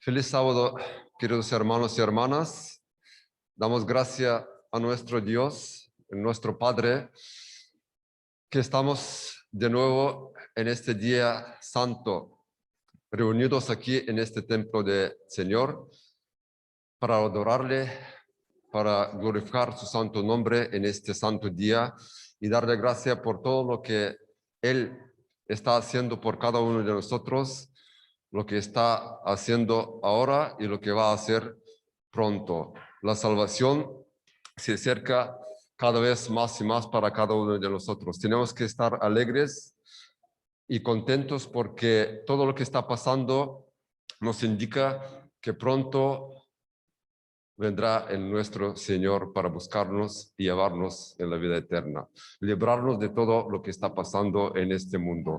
Feliz sábado, queridos hermanos y hermanas. Damos gracias a nuestro Dios, nuestro Padre, que estamos de nuevo en este día santo, reunidos aquí en este templo del Señor, para adorarle, para glorificar su santo nombre en este santo día y darle gracias por todo lo que Él está haciendo por cada uno de nosotros, lo que está haciendo ahora y lo que va a hacer pronto. La salvación se acerca cada vez más y más para cada uno de nosotros. Tenemos que estar alegres y contentos porque todo lo que está pasando nos indica que pronto vendrá el nuestro Señor para buscarnos y llevarnos en la vida eterna, librarnos de todo lo que está pasando en este mundo.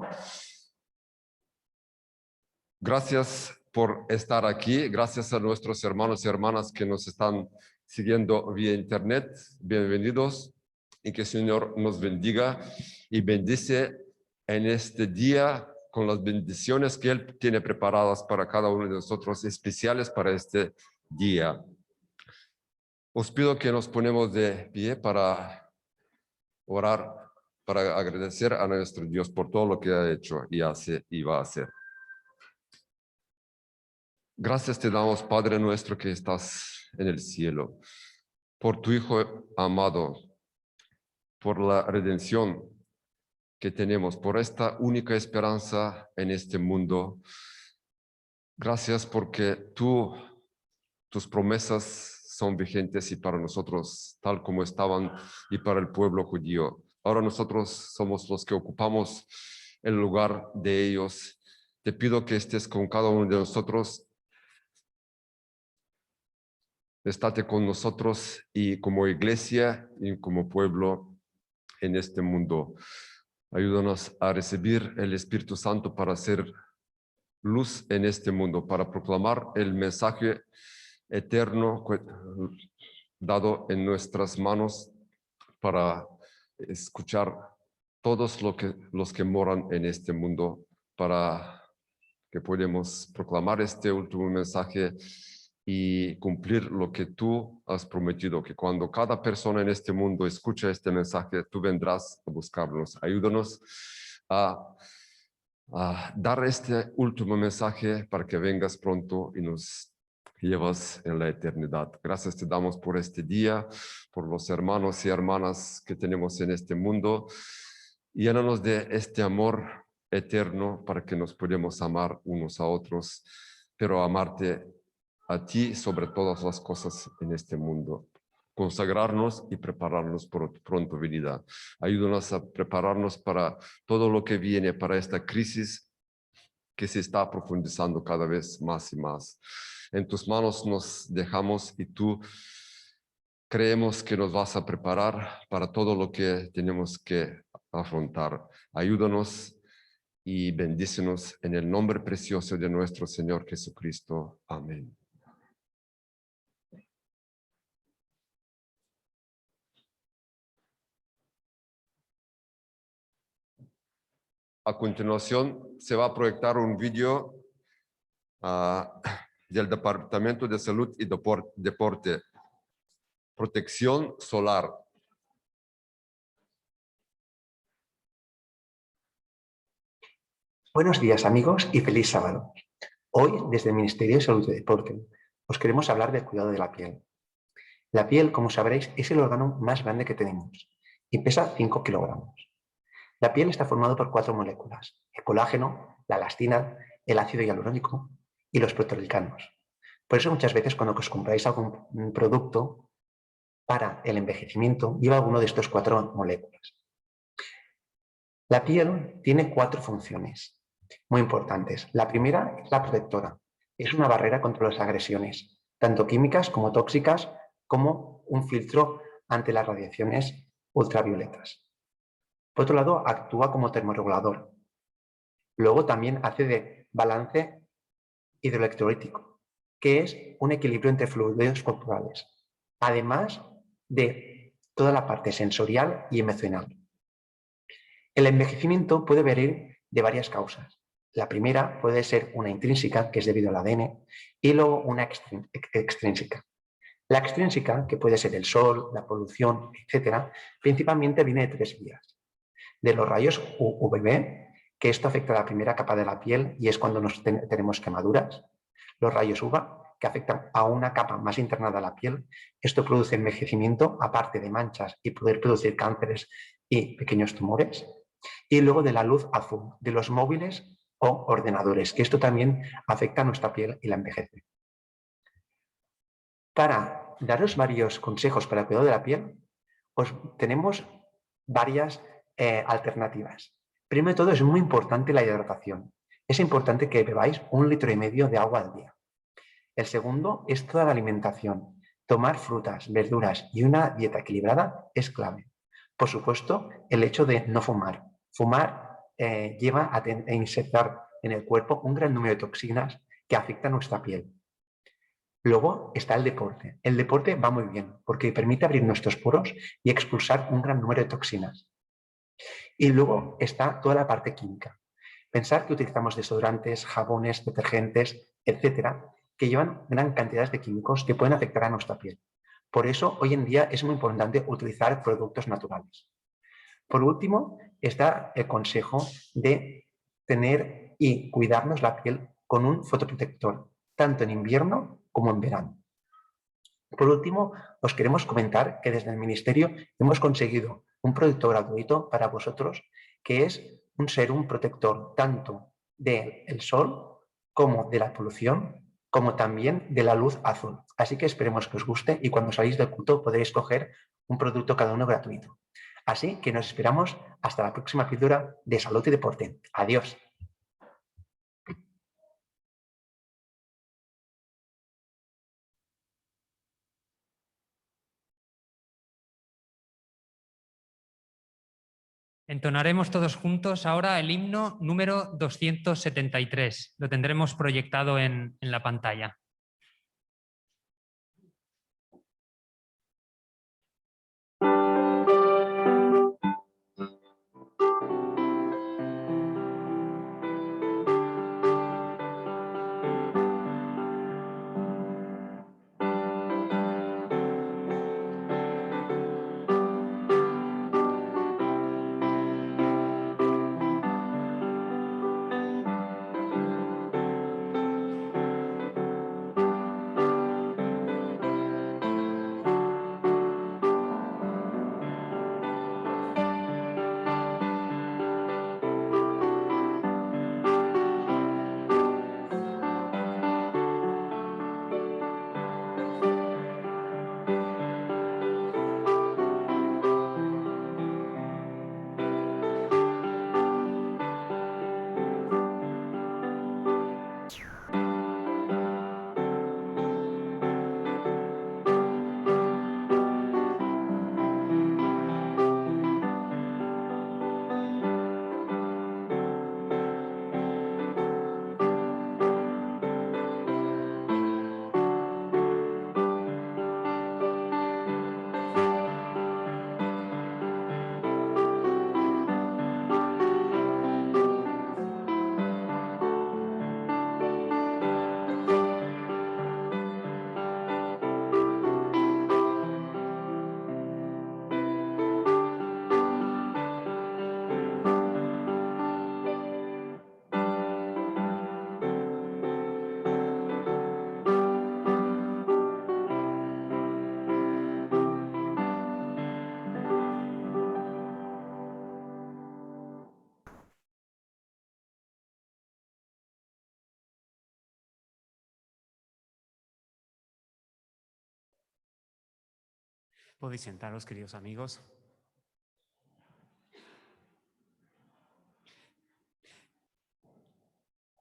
Gracias por estar aquí, gracias a nuestros hermanos y hermanas que nos están siguiendo vía internet. Bienvenidos y que el Señor nos bendiga y bendice en este día con las bendiciones que Él tiene preparadas para cada uno de nosotros, especiales para este día. Os pido que nos ponemos de pie para orar, para agradecer a nuestro Dios por todo lo que ha hecho y hace y va a hacer. Gracias te damos, Padre nuestro que estás en el cielo, por tu Hijo amado, por la redención que tenemos, por esta única esperanza en este mundo. Gracias porque tus promesas son vigentes y para nosotros, tal como estaban, y para el pueblo judío. Ahora nosotros somos los que ocupamos el lugar de ellos. Te pido que estés con cada uno de nosotros. Estate con nosotros y como iglesia y como pueblo en este mundo. Ayúdanos a recibir el Espíritu Santo para hacer luz en este mundo, para proclamar el mensaje eterno dado en nuestras manos, para escuchar todos los que moran en este mundo, para que podamos proclamar este último mensaje y cumplir lo que tú has prometido, que cuando cada persona en este mundo escucha este mensaje, tú vendrás a buscarnos. Ayúdanos a dar este último mensaje para que vengas pronto y nos llevas en la eternidad. Gracias te damos por este día, por los hermanos y hermanas que tenemos en este mundo. Llénanos de este amor eterno para que nos podamos amar unos a otros, pero amarte a ti sobre todas las cosas en este mundo. Consagrarnos y prepararnos por tu pronto venida. Ayúdanos a prepararnos para todo lo que viene, para esta crisis que se está profundizando cada vez más y más. En tus manos nos dejamos y tú creemos que nos vas a preparar para todo lo que tenemos que afrontar. Ayúdanos y bendícenos en el nombre precioso de nuestro Señor Jesucristo. Amén. A continuación, se va a proyectar un vídeo del Departamento de Salud y Deporte. Protección solar. Buenos días, amigos, y feliz sábado. Hoy, desde el Ministerio de Salud y Deporte, os queremos hablar del cuidado de la piel. La piel, como sabréis, es el órgano más grande que tenemos y pesa 5 kilogramos. La piel está formada por 4 moléculas: el colágeno, la elastina, el ácido hialurónico y los proteoglicanos. Por eso muchas veces cuando os compráis algún producto para el envejecimiento, lleva alguno de estos 4 moléculas. La piel tiene 4 funciones muy importantes. La primera es la protectora. Es una barrera contra las agresiones, tanto químicas como tóxicas, como un filtro ante las radiaciones ultravioletas. Por otro lado, actúa como termorregulador. Luego también hace de balance hidroelectrolítico, que es un equilibrio entre fluidos corporales, además de toda la parte sensorial y emocional. El envejecimiento puede venir de varias causas, La primera puede ser una intrínseca, que es debido al ADN, y luego una extrínseca. La extrínseca, que puede ser el sol, la polución, etcétera, principalmente viene de 3 vías. De los rayos UVB, que esto afecta a la primera capa de la piel y es cuando tenemos quemaduras. Los rayos UVA, que afectan a una capa más interna de la piel. Esto produce envejecimiento, aparte de manchas y poder producir cánceres y pequeños tumores. Y luego de la luz azul, de los móviles o ordenadores, que esto también afecta a nuestra piel y la envejece. Para daros varios consejos para el cuidado de la piel, tenemos varias alternativas. Primero de todo, es muy importante la hidratación. Es importante que bebáis 1,5 litros de agua al día. El segundo es toda la alimentación. Tomar frutas, verduras y una dieta equilibrada es clave. Por supuesto, el hecho de no fumar. Fumar lleva a insertar en el cuerpo un gran número de toxinas que afectan a nuestra piel. Luego está el deporte. El deporte va muy bien porque permite abrir nuestros poros y expulsar un gran número de toxinas. Y luego está toda la parte química. Pensar que utilizamos desodorantes, jabones, detergentes, etcétera, que llevan gran cantidad de químicos que pueden afectar a nuestra piel. Por eso, hoy en día es muy importante utilizar productos naturales. Por último, está el consejo de tener y cuidarnos la piel con un fotoprotector, tanto en invierno como en verano. Por último, os queremos comentar que desde el Ministerio hemos conseguido un producto gratuito para vosotros, que es un serum protector tanto del sol como de la polución, como también de la luz azul. Así que esperemos que os guste y cuando salgáis del culto podréis coger un producto cada uno gratuito. Así que nos esperamos hasta la próxima píldora de salud y deporte. Adiós. Entonaremos todos juntos ahora el himno número 273. Lo tendremos proyectado en la pantalla. Podéis sentaros, queridos amigos.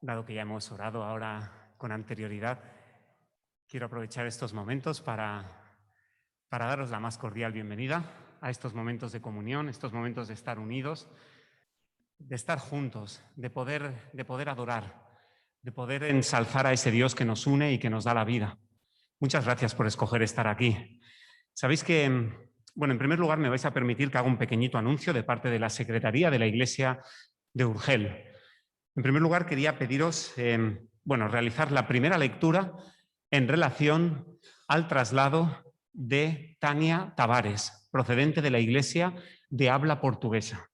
Dado que ya hemos orado ahora con anterioridad, quiero aprovechar estos momentos para daros la más cordial bienvenida a estos momentos de comunión, estos momentos de estar unidos, de estar juntos, de poder adorar, de poder ensalzar a ese Dios que nos une y que nos da la vida. Muchas gracias por escoger estar aquí. Sabéis que, bueno, en primer lugar me vais a permitir que haga un pequeñito anuncio de parte de la Secretaría de la Iglesia de Urgel. En primer lugar, quería pediros, realizar la primera lectura en relación al traslado de Tania Tavares, procedente de la Iglesia de habla portuguesa.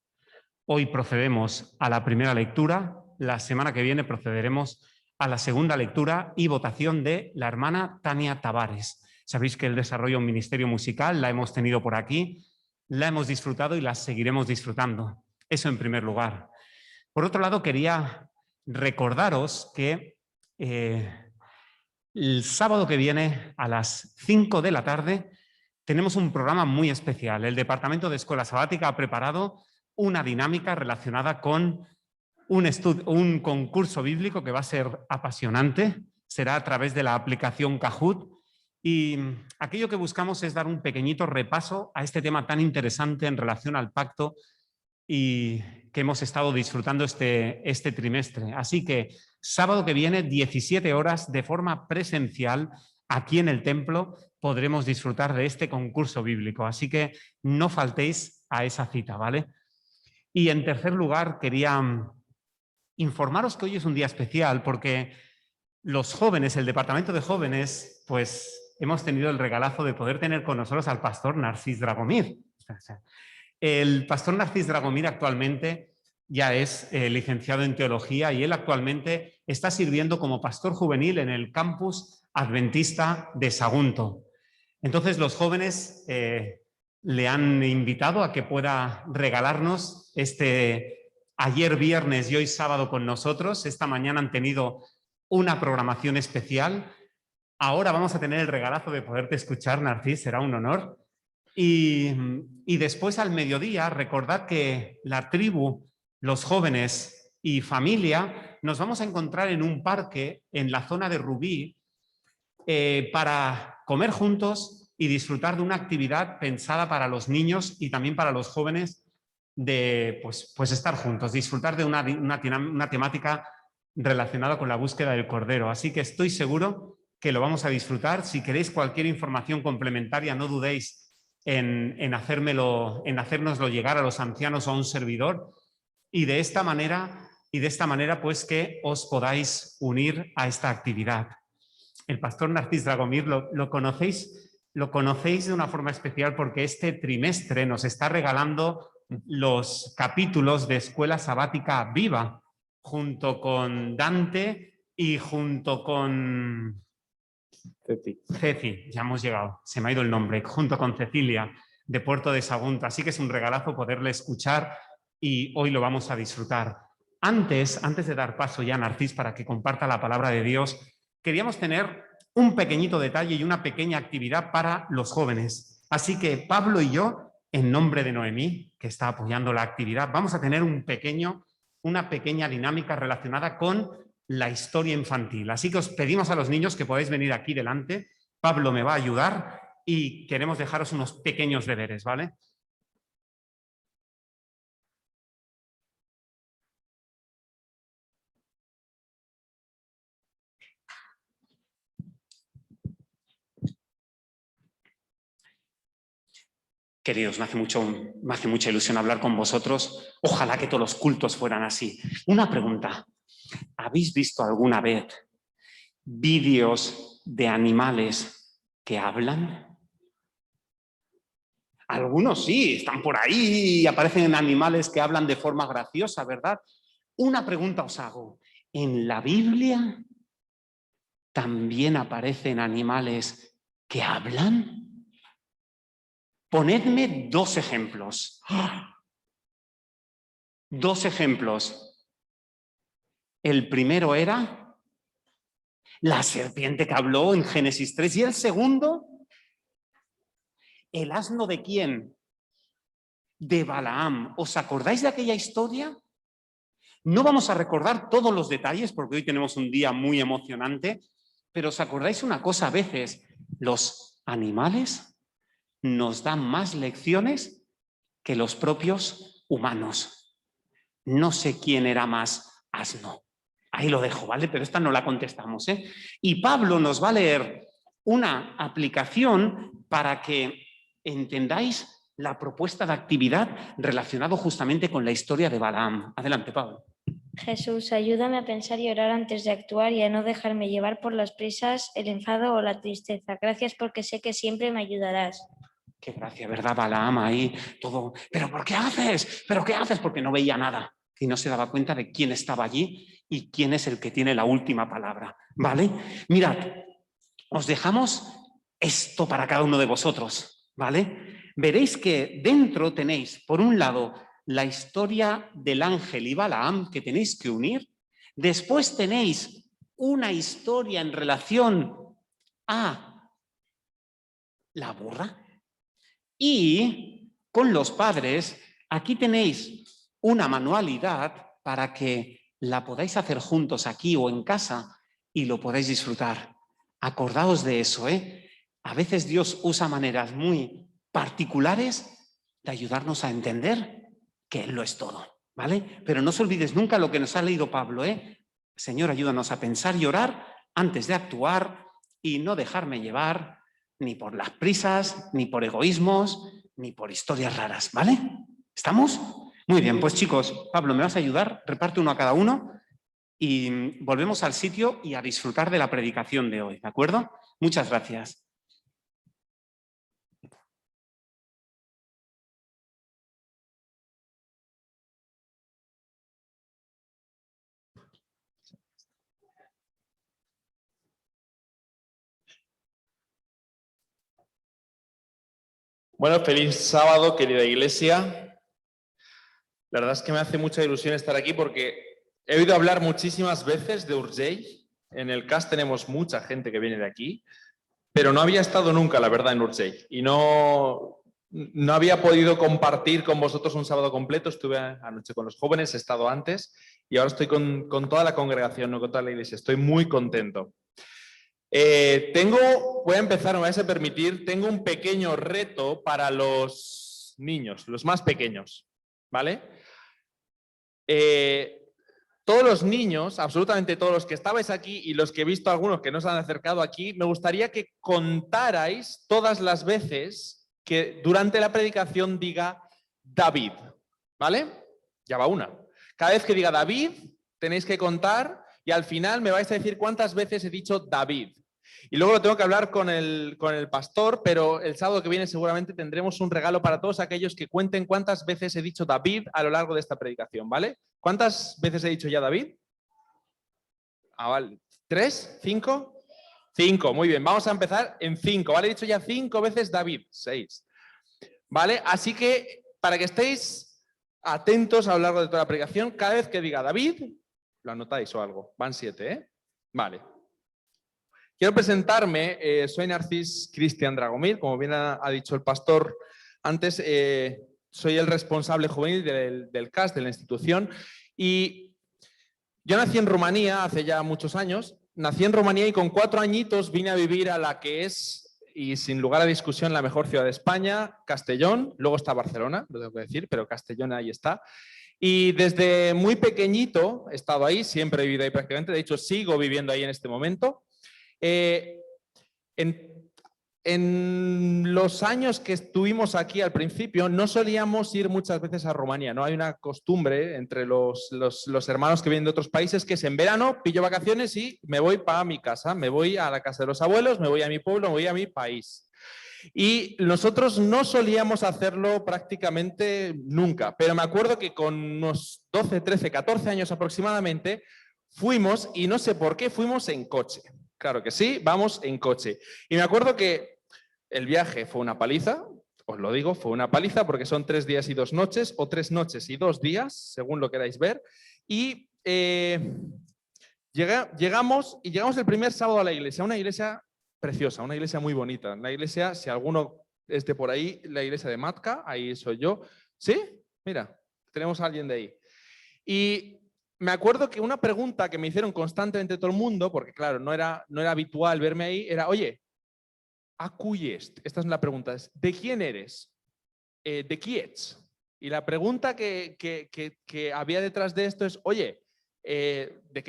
Hoy procedemos a la primera lectura, la semana que viene procederemos a la segunda lectura y votación de la hermana Tania Tavares. Sabéis que el desarrollo de un ministerio musical la hemos tenido por aquí, la hemos disfrutado y la seguiremos disfrutando. Eso en primer lugar. Por otro lado, quería recordaros que el sábado que viene a las 5 de la tarde tenemos un programa muy especial. El Departamento de Escuela Sabática ha preparado una dinámica relacionada con un concurso bíblico que va a ser apasionante. Será a través de la aplicación Kahoot. Y aquello que buscamos es dar un pequeñito repaso a este tema tan interesante en relación al pacto y que hemos estado disfrutando este trimestre. Así que sábado que viene, 17 horas, de forma presencial, aquí en el templo, podremos disfrutar de este concurso bíblico. Así que no faltéis a esa cita, ¿vale? Y en tercer lugar, quería informaros que hoy es un día especial porque los jóvenes, el departamento de jóvenes, pues hemos tenido el regalazo de poder tener con nosotros al pastor Narcís Dragomir. El pastor Narcís Dragomir actualmente ya es licenciado en teología y él actualmente está sirviendo como pastor juvenil en el campus adventista de Sagunto. Entonces los jóvenes le han invitado a que pueda regalarnos ayer viernes y hoy sábado con nosotros. Esta mañana han tenido una programación especial. Ahora vamos a tener el regalazo de poderte escuchar, Narcís, será un honor. Y después al mediodía, recordad que la tribu, los jóvenes y familia, nos vamos a encontrar en un parque en la zona de Rubí para comer juntos y disfrutar de una actividad pensada para los niños y también para los jóvenes de pues estar juntos, disfrutar de una temática relacionada con la búsqueda del Cordero. Así que estoy seguro que lo vamos a disfrutar. Si queréis cualquier información complementaria, no dudéis en hacérnoslo llegar a los ancianos o a un servidor y de esta manera pues que os podáis unir a esta actividad. El pastor Narcís Dragomir lo conocéis de una forma especial porque este trimestre nos está regalando los capítulos de Escuela Sabática Viva junto con Dante y junto con Ceci, ya hemos llegado, se me ha ido el nombre, junto con Cecilia de Puerto de Sagunto. Así que es un regalazo poderle escuchar y hoy lo vamos a disfrutar. Antes de dar paso ya a Narcís para que comparta la palabra de Dios, queríamos tener un pequeño detalle y una pequeña actividad para los jóvenes. Así que Pablo y yo, en nombre de Noemí, que está apoyando la actividad, vamos a tener una pequeña dinámica relacionada con la historia infantil. Así que os pedimos a los niños que podáis venir aquí delante. Pablo me va a ayudar y queremos dejaros unos pequeños deberes, ¿vale? Queridos, me hace mucha ilusión hablar con vosotros. Ojalá que todos los cultos fueran así. Una pregunta. ¿Habéis visto alguna vez vídeos de animales que hablan? Algunos sí, están por ahí y aparecen animales que hablan de forma graciosa, ¿verdad? Una pregunta os hago. ¿En la Biblia también aparecen animales que hablan? Ponedme 2 ejemplos. 2 ejemplos. El primero era la serpiente que habló en Génesis 3. ¿Y el segundo? ¿El asno de quién? De Balaam. ¿Os acordáis de aquella historia? No vamos a recordar todos los detalles porque hoy tenemos un día muy emocionante, pero ¿os acordáis una cosa? A veces los animales nos dan más lecciones que los propios humanos. No sé quién era más asno. Ahí lo dejo, ¿vale? Pero esta no la contestamos, ¿eh? Y Pablo nos va a leer una aplicación para que entendáis la propuesta de actividad relacionado justamente con la historia de Balaam. Adelante, Pablo. Jesús, ayúdame a pensar y orar antes de actuar y a no dejarme llevar por las prisas, el enfado o la tristeza. Gracias porque sé que siempre me ayudarás. Qué gracia, ¿verdad? Balaam ahí, todo. ¿Pero por qué haces? ¿Pero qué haces? Porque no veía nada y no se daba cuenta de quién estaba allí y quién es el que tiene la última palabra, ¿vale? Mirad, os dejamos esto para cada uno de vosotros, ¿vale? Veréis que dentro tenéis, por un lado, la historia del ángel y Balaam que tenéis que unir. Después tenéis una historia en relación a la burra. Y con los padres, aquí tenéis una manualidad para que la podáis hacer juntos aquí o en casa y lo podáis disfrutar. Acordaos de eso, ¿eh? A veces Dios usa maneras muy particulares de ayudarnos a entender que Él lo es todo, ¿vale? Pero no os olvides nunca lo que nos ha leído Pablo, ¿eh? Señor, ayúdanos a pensar y orar antes de actuar y no dejarme llevar ni por las prisas, ni por egoísmos, ni por historias raras, ¿vale? ¿Estamos? Muy bien, pues chicos, Pablo, ¿me vas a ayudar? Reparte uno a cada uno y volvemos al sitio y a disfrutar de la predicación de hoy, ¿de acuerdo? Muchas gracias. Bueno, feliz sábado, querida iglesia. La verdad es que me hace mucha ilusión estar aquí porque he oído hablar muchísimas veces de Urgell. En el CAS tenemos mucha gente que viene de aquí, pero no había estado nunca, la verdad, en Urgell. Y no había podido compartir con vosotros un sábado completo. Estuve anoche con los jóvenes, he estado antes y ahora estoy con toda la congregación, no con toda la iglesia. Estoy muy contento. Voy a empezar, me vais a permitir, tengo un pequeño reto para los niños, los más pequeños, ¿vale? Todos los niños, absolutamente todos los que estabais aquí y los que he visto algunos que no se han acercado aquí, me gustaría que contarais todas las veces que durante la predicación diga David, ¿vale? Ya va una. Cada vez que diga David, tenéis que contar y al final me vais a decir cuántas veces he dicho David. Y luego lo tengo que hablar con el pastor, pero el sábado que viene seguramente tendremos un regalo para todos aquellos que cuenten cuántas veces he dicho David a lo largo de esta predicación, ¿vale? ¿Cuántas veces he dicho ya David? Vale. ¿3? ¿5? 5, muy bien. Vamos a empezar en 5, ¿vale? He dicho ya 5 veces David, 6. ¿Vale? Así que para que estéis atentos a lo largo de toda la predicación, cada vez que diga David, lo anotáis o algo. Van 7, ¿eh? Vale. Quiero presentarme, soy Narcís Cristian Dragomir, como bien ha dicho el pastor antes, soy el responsable juvenil del CAS, de la institución, y yo nací en Rumanía hace ya muchos años, nací en Rumanía y con 4 añitos vine a vivir a la que es, y sin lugar a discusión, la mejor ciudad de España, Castellón, luego está Barcelona, lo tengo que decir, pero Castellón ahí está. Y desde muy pequeñito he estado ahí, siempre he vivido ahí prácticamente, de hecho sigo viviendo ahí en este momento. En los años que estuvimos aquí al principio no solíamos ir muchas veces a Rumanía, ¿no? Hay una costumbre entre los hermanos que vienen de otros países que es en verano pillo vacaciones y me voy para mi casa, me voy a la casa de los abuelos, me voy a mi pueblo, me voy a mi país. Y nosotros no solíamos hacerlo prácticamente nunca, pero me acuerdo que con unos 12, 13, 14 años aproximadamente fuimos y no sé por qué fuimos en coche. Claro que sí, vamos en coche. Y me acuerdo que el viaje fue una paliza, os lo digo, fue una paliza porque son 3 días y 2 noches o 3 noches y 2 días, según lo queráis ver. Y llegamos el primer sábado a la iglesia, una iglesia preciosa, una iglesia muy bonita. Una iglesia, si alguno es de por ahí, la iglesia de Matka, ahí soy yo. ¿Sí? Mira, tenemos a alguien de ahí. Y me acuerdo que una pregunta que me hicieron constantemente todo el mundo, porque claro, no era habitual verme ahí, era, oye, ¿a cui est? Esta es la pregunta, ¿de quién eres? ¿De qui ets? Y la pregunta que había detrás de esto es, oye,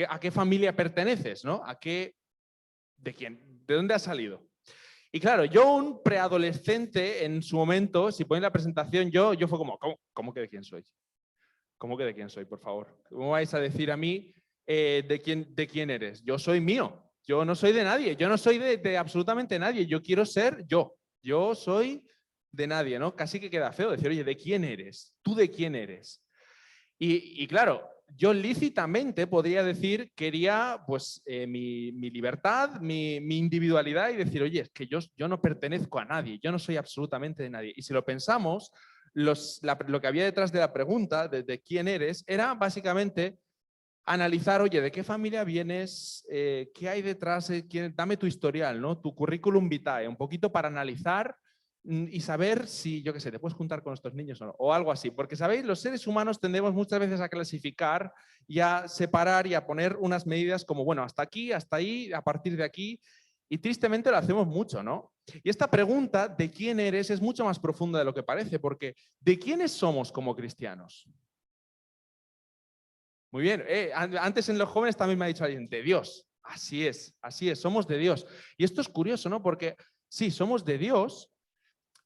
¿a qué familia perteneces? ¿No? ¿De quién? ¿De dónde has salido? Y claro, yo un preadolescente en su momento, si ponen la presentación, yo fue como, ¿cómo que de quién soy? ¿Cómo que de quién soy, por favor? ¿Cómo vais a decir a mí de quién eres? Yo soy mío. Yo no soy de nadie. Yo no soy de absolutamente nadie. Yo quiero ser yo. Yo soy de nadie, ¿no? Casi que queda feo decir, oye, ¿de quién eres? ¿Tú de quién eres? Y claro, yo lícitamente podría decir, quería pues mi libertad, mi individualidad y decir, oye, es que yo no pertenezco a nadie, yo no soy absolutamente de nadie. Y si lo pensamos, lo que había detrás de la pregunta de quién eres era básicamente analizar, oye, ¿de qué familia vienes? ¿Qué hay detrás? Dame tu historial, ¿no? Tu currículum vitae, un poquito para analizar y saber si, yo qué sé, te puedes juntar con estos niños o no, o algo así. Porque, ¿sabéis? Los seres humanos tendemos muchas veces a clasificar y a separar y a poner unas medidas como, bueno, hasta aquí, hasta ahí, a partir de aquí. Y tristemente lo hacemos mucho, ¿no? Y esta pregunta de quién eres es mucho más profunda de lo que parece, porque ¿de quiénes somos como cristianos? Muy bien, antes en los jóvenes también me ha dicho alguien, de Dios. Así es, somos de Dios. Y esto es curioso, ¿no? Porque sí, somos de Dios,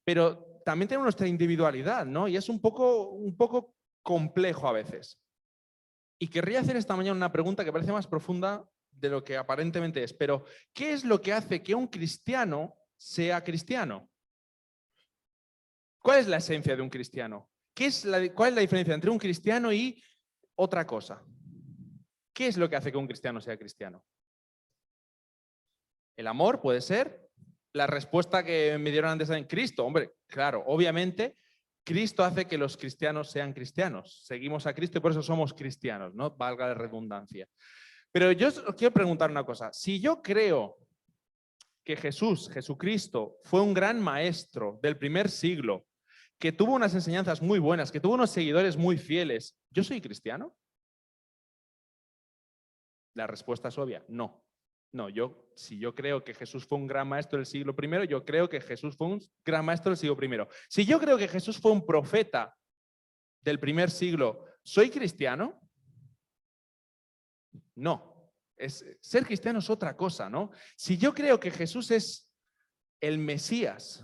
pero también tenemos nuestra individualidad, ¿no? Y es un poco complejo a veces. Y querría hacer esta mañana una pregunta que parece más profunda de lo que aparentemente es, pero ¿qué es lo que hace que un cristiano sea cristiano? ¿Cuál es la esencia de un cristiano? ¿Cuál es la diferencia entre un cristiano y otra cosa? ¿Qué es lo que hace que un cristiano sea cristiano? ¿El amor puede ser? La respuesta que me dieron antes en Cristo. Hombre, claro, obviamente Cristo hace que los cristianos sean cristianos. Seguimos a Cristo y por eso somos cristianos, ¿no? Valga la redundancia. Pero yo os quiero preguntar una cosa. Si yo creo que Jesucristo, fue un gran maestro del primer siglo, que tuvo unas enseñanzas muy buenas, que tuvo unos seguidores muy fieles, ¿yo soy cristiano? La respuesta es obvia, no. No, si yo creo que Jesús fue un gran maestro del siglo I, yo creo que Jesús fue un gran maestro del siglo I. Si yo creo que Jesús fue un profeta del primer siglo, ¿soy cristiano? No. Ser cristiano es otra cosa, ¿no? Si yo creo que Jesús es el Mesías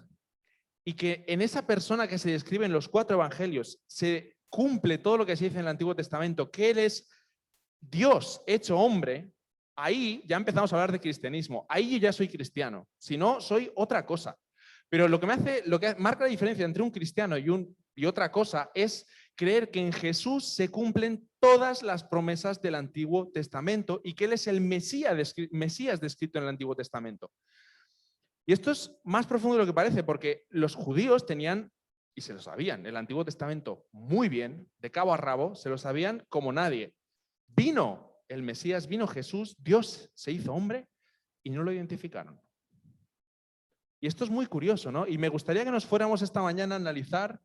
y que en esa persona que se describe en los 4 evangelios se cumple todo lo que se dice en el Antiguo Testamento, que Él es Dios hecho hombre, ahí ya empezamos a hablar de cristianismo. Ahí yo ya soy cristiano. Si no, soy otra cosa. Pero lo que marca la diferencia entre un cristiano y otra cosa es creer que en Jesús se cumplen todas las promesas del Antiguo Testamento y que Él es el Mesías descrito en el Antiguo Testamento. Y esto es más profundo de lo que parece, porque los judíos tenían, y se lo sabían, el Antiguo Testamento muy bien, de cabo a rabo, se lo sabían como nadie. Vino el Mesías, vino Jesús, Dios se hizo hombre y no lo identificaron. Y esto es muy curioso, ¿no? Y me gustaría que nos fuéramos esta mañana a analizar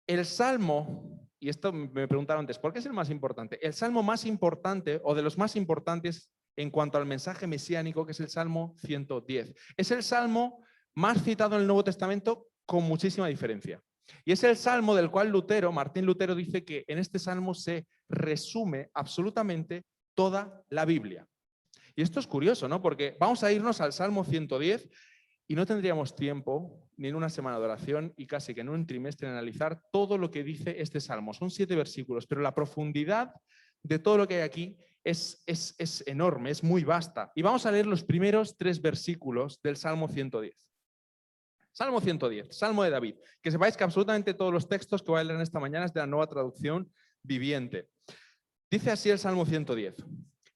el salmo, y esto me preguntaron antes, ¿por qué es el más importante? El salmo más importante, o de los más importantes en cuanto al mensaje mesiánico, que es el Salmo 110. Es el salmo más citado en el Nuevo Testamento con muchísima diferencia. Y es el salmo del cual Martín Lutero dice que en este salmo se resume absolutamente toda la Biblia. Y esto es curioso, ¿no? Porque vamos a irnos al Salmo 110 y no tendríamos tiempo ni en una semana de oración y casi que en un trimestre en analizar todo lo que dice este salmo. Son 7 versículos, pero la profundidad de todo lo que hay aquí es enorme, es muy vasta. Y vamos a leer los primeros 3 versículos del Salmo 110. Salmo 110, Salmo de David. Que sepáis que absolutamente todos los textos que voy a leer esta mañana es de la Nueva Traducción Viviente. Dice así el Salmo 110.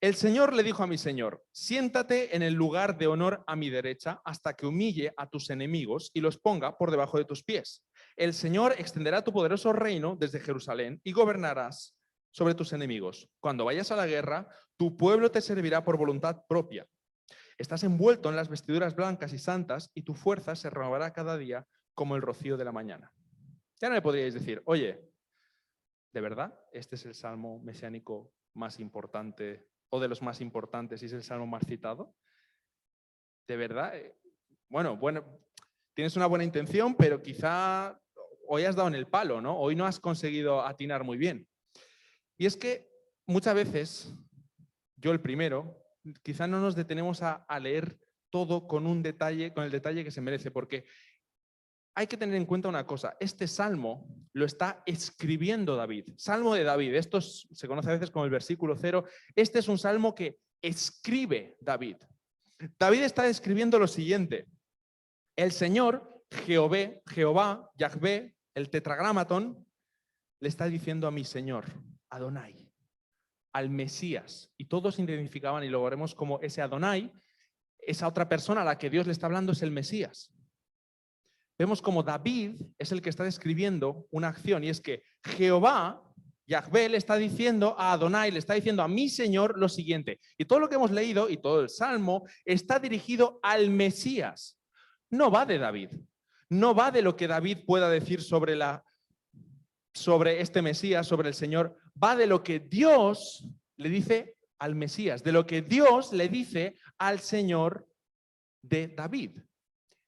El Señor le dijo a mi Señor, siéntate en el lugar de honor a mi derecha hasta que humille a tus enemigos y los ponga por debajo de tus pies. El Señor extenderá tu poderoso reino desde Jerusalén y gobernarás sobre tus enemigos. Cuando vayas a la guerra, tu pueblo te servirá por voluntad propia. Estás envuelto en las vestiduras blancas y santas y tu fuerza se renovará cada día como el rocío de la mañana. Ya no le podríais decir, oye, ¿de verdad este es el salmo mesiánico más importante o de los más importantes y es el salmo más citado? ¿De verdad? Bueno, tienes una buena intención, pero quizá hoy has dado en el palo, ¿no? Hoy no has conseguido atinar muy bien. Y es que muchas veces, yo el primero, quizá no nos detenemos a leer todo con el detalle que se merece, porque hay que tener en cuenta una cosa. Este salmo lo está escribiendo David. Salmo de David. Esto se conoce a veces como el versículo 0. Este es un salmo que escribe David. David está describiendo lo siguiente. El Señor, Jehová, Yahvé, el tetragramatón, le está diciendo a mi Señor, Adonai, al Mesías. Y todos identificaban, y lo veremos como ese Adonai, esa otra persona a la que Dios le está hablando es el Mesías. Vemos como David es el que está describiendo una acción, y es que Jehová, Yahvé, le está diciendo a Adonai, le está diciendo a mi Señor lo siguiente. Y todo lo que hemos leído y todo el Salmo está dirigido al Mesías. No va de David. No va de lo que David pueda decir sobre este Mesías, sobre el Señor. Va de lo que Dios le dice al Mesías, de lo que Dios le dice al Señor de David.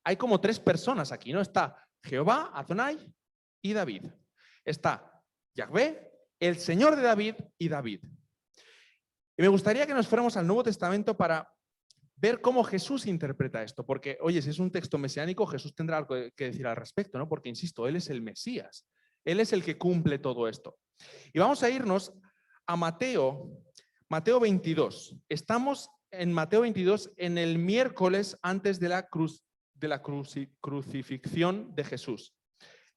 Hay como 3 personas aquí, ¿no? Está Jehová, Adonai y David. Está Yahvé, el Señor de David y David. Y me gustaría que nos fuéramos al Nuevo Testamento para ver cómo Jesús interpreta esto. Porque, oye, si es un texto mesiánico, Jesús tendrá algo que decir al respecto, ¿no? Porque, insisto, Él es el Mesías. Él es el que cumple todo esto. Y vamos a irnos a Mateo 22. Estamos en Mateo 22 en el miércoles antes de la crucifixión de Jesús.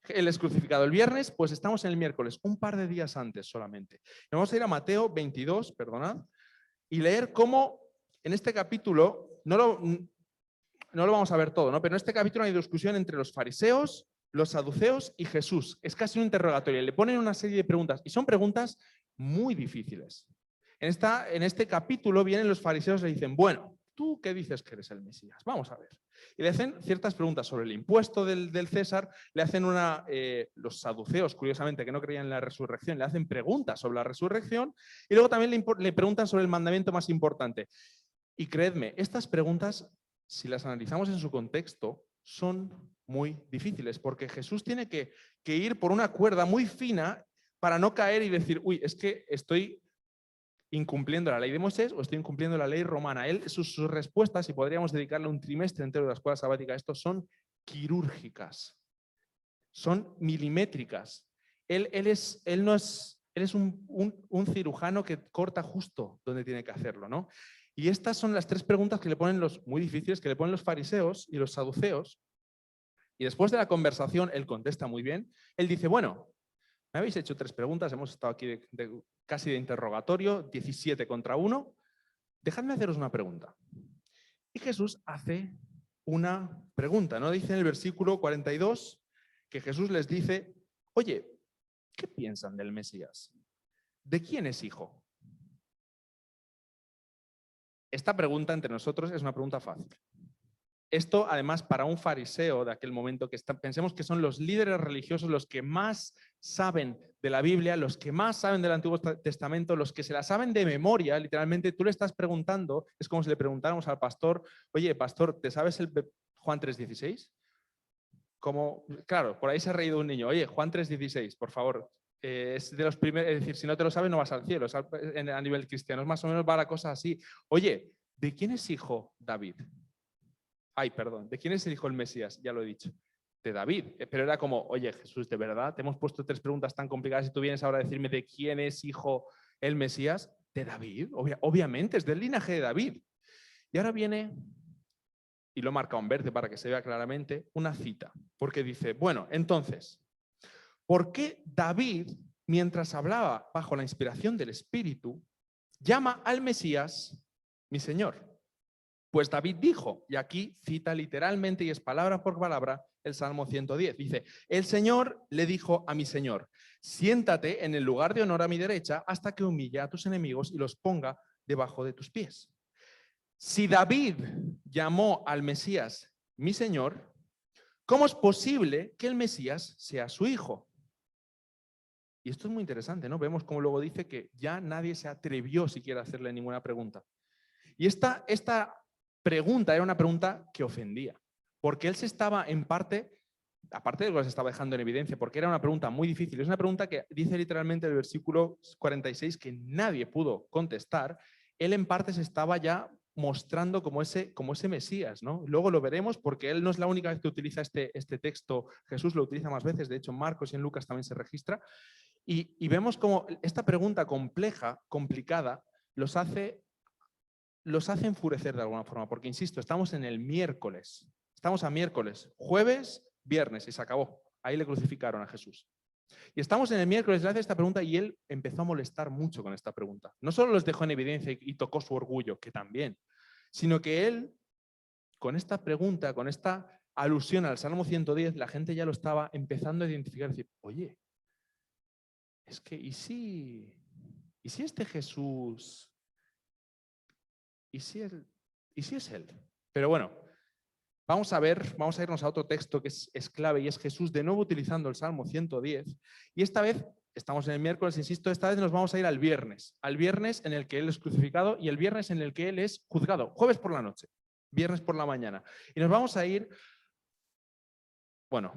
Él es crucificado el viernes, pues estamos en el miércoles, un par de días antes solamente. Y vamos a ir a Mateo 22, perdonad, y leer cómo en este capítulo, no lo vamos a ver todo, ¿no? Pero en este capítulo hay discusión entre los fariseos, los saduceos y Jesús. Es casi un interrogatorio. Le ponen una serie de preguntas y son preguntas muy difíciles. En este capítulo vienen los fariseos y le dicen, bueno, ¿tú qué dices que eres el Mesías? Vamos a ver. Y le hacen ciertas preguntas sobre el impuesto del César, le hacen los saduceos, curiosamente, que no creían en la resurrección, le hacen preguntas sobre la resurrección y luego también le preguntan sobre el mandamiento más importante. Y creedme, estas preguntas, si las analizamos en su contexto, son muy difíciles, porque Jesús tiene que ir por una cuerda muy fina para no caer y decir, uy, es que estoy incumpliendo la ley de Moisés o estoy incumpliendo la ley romana. Sus respuestas, y podríamos dedicarle un trimestre entero de la escuela sabática a esto, son quirúrgicas, son milimétricas. Él es un cirujano que corta justo donde tiene que hacerlo, ¿no? Y estas son las 3 preguntas que le ponen muy difíciles, que le ponen los fariseos y los saduceos. Y después de la conversación, él contesta muy bien. Él dice, bueno, me habéis hecho 3 preguntas, hemos estado aquí casi de interrogatorio, 17 contra 1. Dejadme haceros una pregunta. Y Jesús hace una pregunta, ¿no? Dice en el versículo 42 que Jesús les dice, oye, ¿qué piensan del Mesías? ¿De quién es hijo? Esta pregunta entre nosotros es una pregunta fácil. Esto, además, para un fariseo de aquel momento, pensemos que son los líderes religiosos los que más saben de la Biblia, los que más saben del Antiguo Testamento, los que se la saben de memoria, literalmente, tú le estás preguntando, es como si le preguntáramos al pastor, oye, pastor, ¿te sabes el Juan 3:16? Claro, por ahí se ha reído un niño, oye, Juan 3:16, por favor. Es de los primeros, es decir, si no te lo sabes no vas al cielo, a nivel cristiano, más o menos va la cosa así. Oye, ¿de quién es hijo David? Ay, perdón, ¿de quién es el hijo del Mesías? Ya lo he dicho, de David. Pero era como, oye, Jesús, ¿de verdad te hemos puesto 3 preguntas tan complicadas y tú vienes ahora a decirme de quién es hijo el Mesías? De David, obviamente, es del linaje de David. Y ahora viene, y lo marca en verde para que se vea claramente, una cita, porque dice, bueno, entonces, ¿por qué David, mientras hablaba bajo la inspiración del Espíritu, llama al Mesías mi Señor? Pues David dijo, y aquí cita literalmente y es palabra por palabra el Salmo 110. Dice, el Señor le dijo a mi Señor, siéntate en el lugar de honor a mi derecha hasta que humille a tus enemigos y los ponga debajo de tus pies. Si David llamó al Mesías mi Señor, ¿cómo es posible que el Mesías sea su hijo? Y esto es muy interesante, ¿no? Vemos cómo luego dice que ya nadie se atrevió siquiera a hacerle ninguna pregunta. Y esta pregunta era una pregunta que ofendía, porque él se estaba en parte, aparte de lo que se estaba dejando en evidencia, porque era una pregunta muy difícil, es una pregunta que dice literalmente el versículo 46 que nadie pudo contestar, él en parte se estaba ya mostrando como ese Mesías, ¿no? Luego lo veremos porque él no es la única vez que utiliza este texto, Jesús lo utiliza más veces, de hecho en Marcos y en Lucas también se registra, y vemos como esta pregunta compleja, complicada, los hace enfurecer de alguna forma, porque insisto, estamos en el miércoles, estamos a miércoles, jueves, viernes y se acabó, ahí le crucificaron a Jesús. Y estamos en el miércoles, le hace esta pregunta y él empezó a molestar mucho con esta pregunta. No solo los dejó en evidencia y tocó su orgullo, que también, sino que él, con esta pregunta, con esta alusión al Salmo 110, la gente ya lo estaba empezando a identificar, decir, oye, es que, ¿y si este Jesús, y si es él? Pero bueno, vamos a irnos a otro texto que es clave y es Jesús de nuevo utilizando el Salmo 110. Y esta vez, estamos en el miércoles, insisto, esta vez nos vamos a ir al viernes en el que Él es crucificado y el viernes en el que Él es juzgado, jueves por la noche, viernes por la mañana. Y nos vamos a ir, bueno,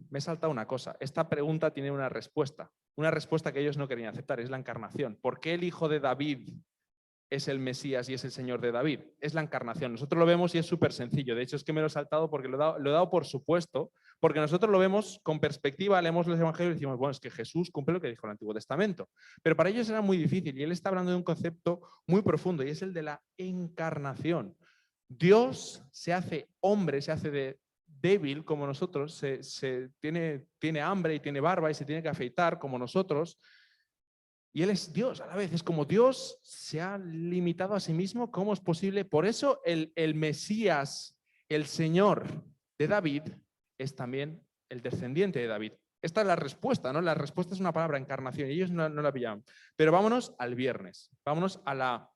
me he saltado una cosa, esta pregunta tiene una respuesta que ellos no querían aceptar, es la encarnación. ¿Por qué el hijo de David es el Mesías y es el Señor de David? Es la encarnación. Nosotros lo vemos y es súper sencillo. De hecho, es que me lo he saltado porque lo he dado por supuesto, porque nosotros lo vemos con perspectiva, leemos los evangelios y decimos, bueno, es que Jesús cumple lo que dijo el Antiguo Testamento. Pero para ellos era muy difícil y él está hablando de un concepto muy profundo y es el de la encarnación. Dios se hace hombre, se hace débil como nosotros, tiene hambre y tiene barba y se tiene que afeitar como nosotros. Y Él es Dios a la vez, es como Dios se ha limitado a sí mismo. ¿Cómo es posible? Por eso el Mesías, el Señor de David, es también el descendiente de David. Esta es la respuesta, ¿no? La respuesta es una palabra, encarnación, y ellos no la pillaban. Pero vámonos al viernes, vámonos a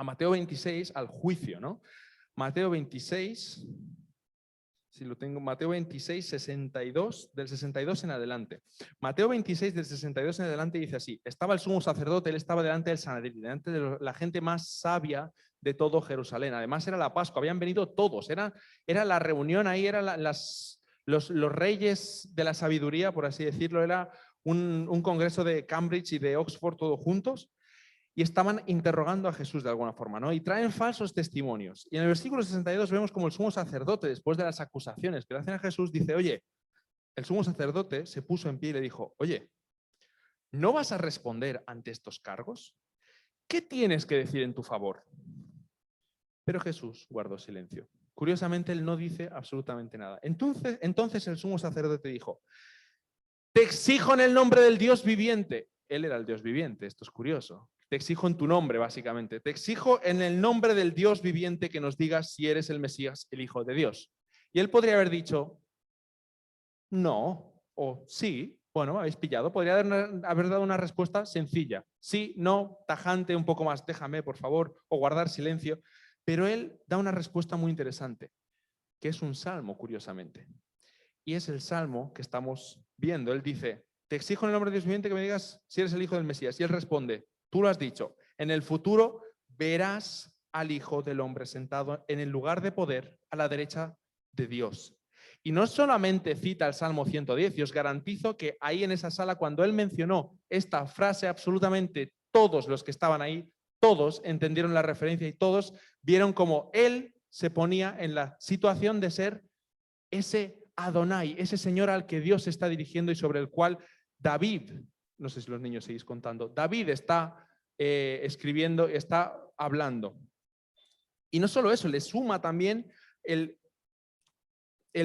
Mateo 26, al juicio, ¿no? Mateo 26, si lo tengo, Mateo 26, 62, del 62 en adelante. Mateo 26, del 62 en adelante dice así: estaba el sumo sacerdote, él estaba delante del Sanedrín, delante de la gente más sabia de todo Jerusalén. Además era la Pascua, habían venido todos, era la reunión ahí, eran los reyes de la sabiduría, por así decirlo, era un congreso de Cambridge y de Oxford todos juntos. Y estaban interrogando a Jesús de alguna forma, ¿no? Y traen falsos testimonios. Y en el versículo 62 vemos como el sumo sacerdote, después de las acusaciones que le hacen a Jesús, dice, oye, el sumo sacerdote se puso en pie y le dijo, oye, ¿no vas a responder ante estos cargos? ¿Qué tienes que decir en tu favor? Pero Jesús guardó silencio. Curiosamente, él no dice absolutamente nada. Entonces el sumo sacerdote dijo, te exijo en el nombre del Dios viviente. Él era el Dios viviente, esto es curioso. Te exijo en tu nombre, básicamente. Te exijo en el nombre del Dios viviente que nos digas si eres el Mesías, el Hijo de Dios. Y él podría haber dicho, no, o sí, bueno, habéis pillado. Podría haber dado una respuesta sencilla. Sí, no, tajante, un poco más, déjame, por favor, o guardar silencio. Pero él da una respuesta muy interesante, que es un salmo, curiosamente. Y es el salmo que estamos viendo. Él dice, te exijo en el nombre del Dios viviente que me digas si eres el Hijo del Mesías. Y él responde, tú lo has dicho, en el futuro verás al Hijo del Hombre sentado en el lugar de poder a la derecha de Dios. Y no solamente cita el Salmo 110, y os garantizo que ahí en esa sala, cuando él mencionó esta frase, absolutamente todos los que estaban ahí, todos entendieron la referencia y todos vieron cómo él se ponía en la situación de ser ese Adonai, ese Señor al que Dios se está dirigiendo y sobre el cual David, no sé si los niños seguís contando, David está escribiendo, está hablando. Y no solo eso, le suma también el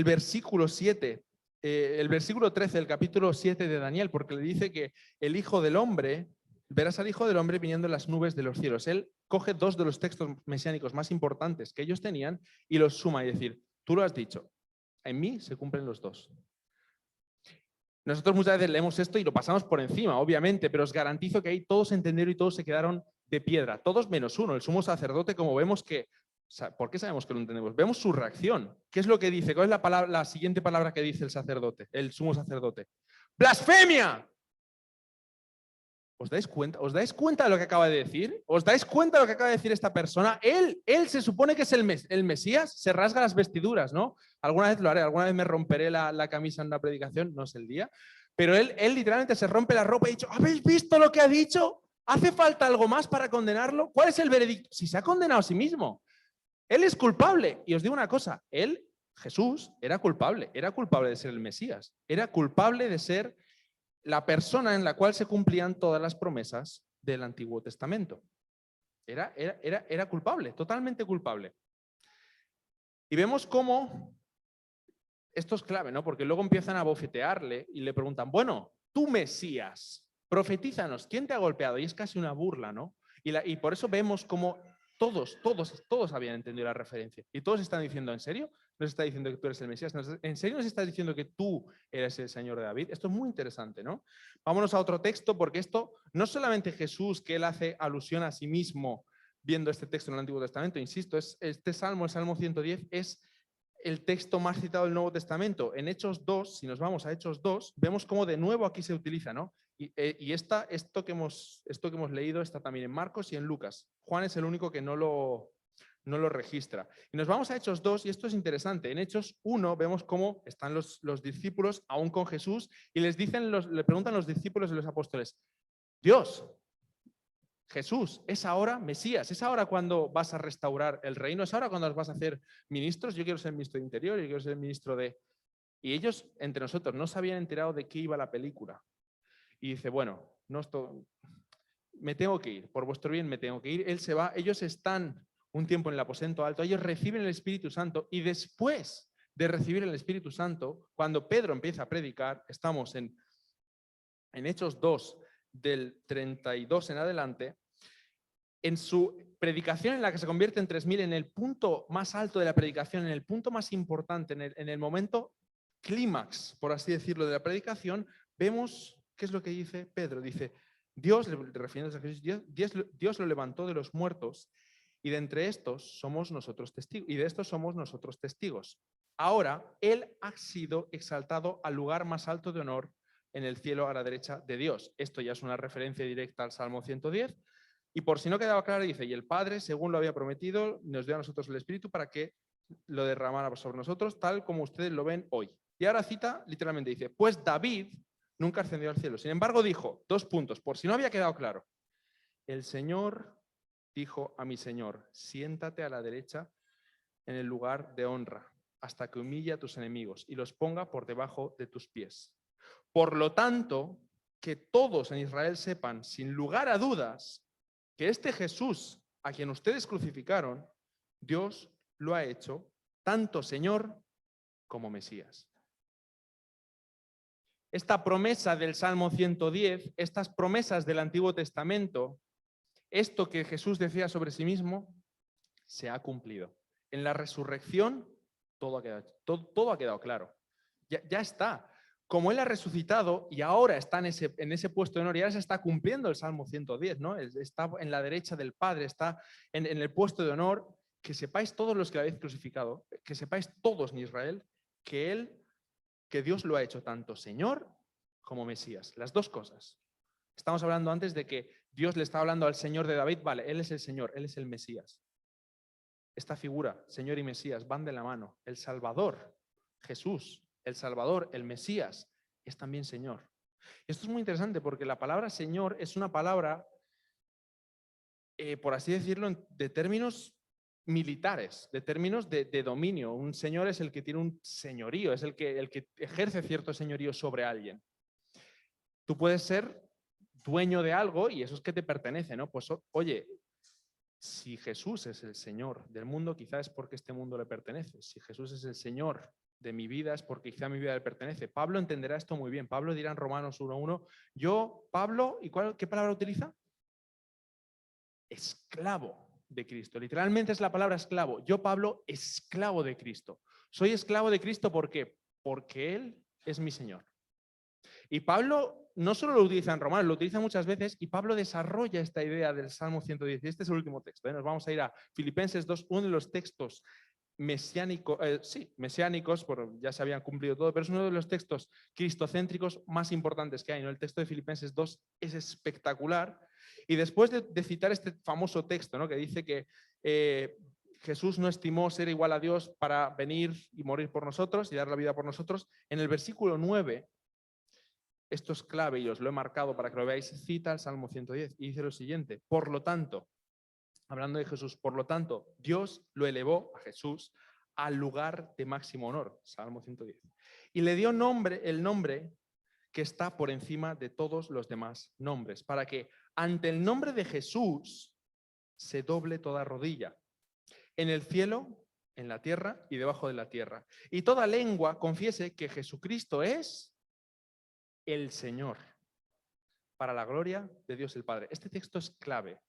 versículo 7, el versículo 13 del capítulo 7 de Daniel, porque le dice que el Hijo del Hombre, verás al Hijo del Hombre viniendo en las nubes de los cielos. Él coge dos de los textos mesiánicos más importantes que ellos tenían y los suma y decir, tú lo has dicho, en mí se cumplen los dos. Nosotros muchas veces leemos esto y lo pasamos por encima, obviamente, pero os garantizo que ahí todos entendieron y todos se quedaron de piedra, todos menos uno, el sumo sacerdote, como vemos que, ¿por qué sabemos que lo entendemos? Vemos su reacción. ¿Qué es lo que dice? ¿Cuál es la siguiente palabra que dice el sacerdote, el sumo sacerdote? ¡Blasfemia! ¿Os dais cuenta? ¿Os dais cuenta de lo que acaba de decir? ¿Os dais cuenta de lo que acaba de decir esta persona? Él se supone que es el Mesías, se rasga las vestiduras, ¿no? Alguna vez lo haré, alguna vez me romperé la camisa en una predicación, no es el día. Pero él literalmente se rompe la ropa y ha dicho, ¿habéis visto lo que ha dicho? ¿Hace falta algo más para condenarlo? ¿Cuál es el veredicto? Si se ha condenado a sí mismo. Él es culpable. Y os digo una cosa, él, Jesús, era culpable de ser el Mesías, era culpable de ser la persona en la cual se cumplían todas las promesas del Antiguo Testamento. Era culpable, totalmente culpable. Y vemos cómo, esto es clave, ¿no? Porque luego empiezan a bofetearle y le preguntan, bueno, tú Mesías, profetízanos, ¿quién te ha golpeado? Y es casi una burla, ¿no? Y por eso vemos cómo todos habían entendido la referencia. Y todos están diciendo, ¿en serio? ¿Nos está diciendo que tú eres el Mesías? ¿En serio nos estás diciendo que tú eres el Señor de David? Esto es muy interesante, ¿no? Vámonos a otro texto, porque esto no solamente Jesús, que él hace alusión a sí mismo viendo este texto en el Antiguo Testamento, insisto, este salmo, el Salmo 110, es el texto más citado del Nuevo Testamento. En Hechos 2, si nos vamos a Hechos 2, vemos cómo de nuevo aquí se utiliza, ¿no? Y esto que hemos leído está también en Marcos y en Lucas. Juan es el único que no lo registra. Y nos vamos a Hechos 2, y esto es interesante. En Hechos 1 vemos cómo están los discípulos aún con Jesús y le preguntan los discípulos y los apóstoles, Dios, Jesús, ¿es ahora Mesías? ¿Es ahora cuando vas a restaurar el reino? ¿Es ahora cuando vas a hacer ministros? Yo quiero ser ministro de Interior, yo quiero ser ministro de... Y ellos, entre nosotros, no se habían enterado de qué iba la película. Y dice, bueno, me tengo que ir, por vuestro bien me tengo que ir. Él se va, ellos están un tiempo en el aposento alto, ellos reciben el Espíritu Santo y después de recibir el Espíritu Santo, cuando Pedro empieza a predicar, estamos en Hechos 2, del 32 en adelante, en su predicación en la que se convierte en 3.000, en el punto más alto de la predicación, en el punto más importante, en el momento clímax, por así decirlo, de la predicación, vemos qué es lo que dice Pedro. Dice, Dios, refiriéndose a Jesús, Dios lo levantó de los muertos y de entre estos somos nosotros testigos. Y de estos somos nosotros testigos. Ahora, Él ha sido exaltado al lugar más alto de honor en el cielo a la derecha de Dios. Esto ya es una referencia directa al Salmo 110. Y por si no quedaba claro, dice, y el Padre, según lo había prometido, nos dio a nosotros el Espíritu para que lo derramara sobre nosotros, tal como ustedes lo ven hoy. Y ahora cita, literalmente dice, pues David nunca ascendió al cielo. Sin embargo, dijo, 2 puntos, por si no había quedado claro. El Señor dijo a mi Señor, siéntate a la derecha en el lugar de honra, hasta que humille a tus enemigos y los ponga por debajo de tus pies. Por lo tanto, que todos en Israel sepan, sin lugar a dudas, que este Jesús, a quien ustedes crucificaron, Dios lo ha hecho tanto Señor como Mesías. Esta promesa del Salmo 110, estas promesas del Antiguo Testamento, esto que Jesús decía sobre sí mismo, se ha cumplido. En la resurrección todo ha quedado claro. Ya está. Como Él ha resucitado y ahora está en ese puesto de honor, y ahora se está cumpliendo el Salmo 110, ¿no? Está en la derecha del Padre, está en el puesto de honor. Que sepáis todos los que lo habéis crucificado, que sepáis todos en Israel, que Dios lo ha hecho tanto Señor como Mesías. Las dos cosas. Estamos hablando antes de que Dios le está hablando al Señor de David, vale, Él es el Señor, Él es el Mesías. Esta figura, Señor y Mesías, van de la mano. El Salvador, Jesús, el Salvador, el Mesías, es también Señor. Esto es muy interesante porque la palabra Señor es una palabra, por así decirlo, de términos militares, de términos de dominio. Un señor es el que tiene un señorío, es el que ejerce cierto señorío sobre alguien. Tú puedes ser dueño de algo y eso es que te pertenece, ¿no? Pues oye, si Jesús es el Señor del mundo, quizá es porque este mundo le pertenece. Si Jesús es el Señor de mi vida, es porque quizá mi vida le pertenece. Pablo entenderá esto muy bien. Pablo dirá en Romanos 1:1, yo, Pablo, ¿y qué palabra utiliza? Esclavo de Cristo. Literalmente es la palabra esclavo. Yo, Pablo, esclavo de Cristo. Soy esclavo de Cristo, ¿por qué? Porque Él es mi Señor. Y Pablo no solo lo utiliza en Romanos, lo utiliza muchas veces, y Pablo desarrolla esta idea del Salmo 110. Este es el último texto. Nos vamos a ir a Filipenses 2, uno de los textos mesiánicos, ya se habían cumplido todo, pero es uno de los textos cristocéntricos más importantes que hay, ¿no? El texto de Filipenses 2 es espectacular. Y después de citar este famoso texto, ¿no? Que dice que Jesús no estimó ser igual a Dios para venir y morir por nosotros y dar la vida por nosotros, en el versículo 9, esto es clave y os lo he marcado para que lo veáis, cita el Salmo 110 y dice lo siguiente, por lo tanto, hablando de Jesús. Por lo tanto, Dios lo elevó a Jesús al lugar de máximo honor, Salmo 110. Y le dio el nombre que está por encima de todos los demás nombres, para que ante el nombre de Jesús se doble toda rodilla, en el cielo, en la tierra y debajo de la tierra, y toda lengua confiese que Jesucristo es el Señor, para la gloria de Dios el Padre. Este texto es clave.